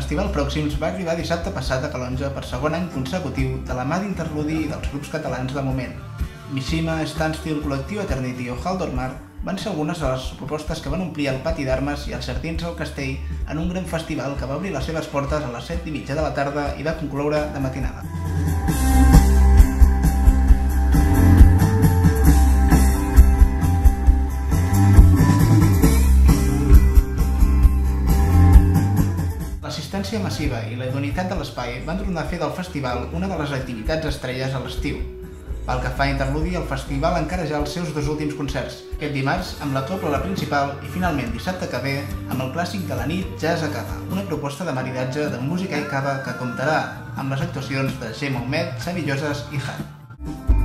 Festival Pròxims va arribar dissabte passat a Calonge per segon any consecutiu de la mà d'Interludi dels grups catalans de moment. Mishima, Standstill, Col·lectiu Eternity o Haldormar van ser algunes de les propostes que van omplir el pati d'armes i els jardins del castell en un gran festival que va obrir les seves portes a les 7:30 de la tarda i va concloure de matinada. L'assistència massiva i la idoneïtat de l'espai van tornar a fer del festival una de les activitats estrelles a l'estiu. Pel que fa a Interludi, el festival encara ja els seus 2 últims concerts, aquest dimarts amb la Copla principal i finalment dissabte que ve amb el clàssic de la nit Jazz a Cava, una proposta de maridatge de música i cava que comptarà amb les actuacions de Gemma Humet, Xavi Lloses i Hat.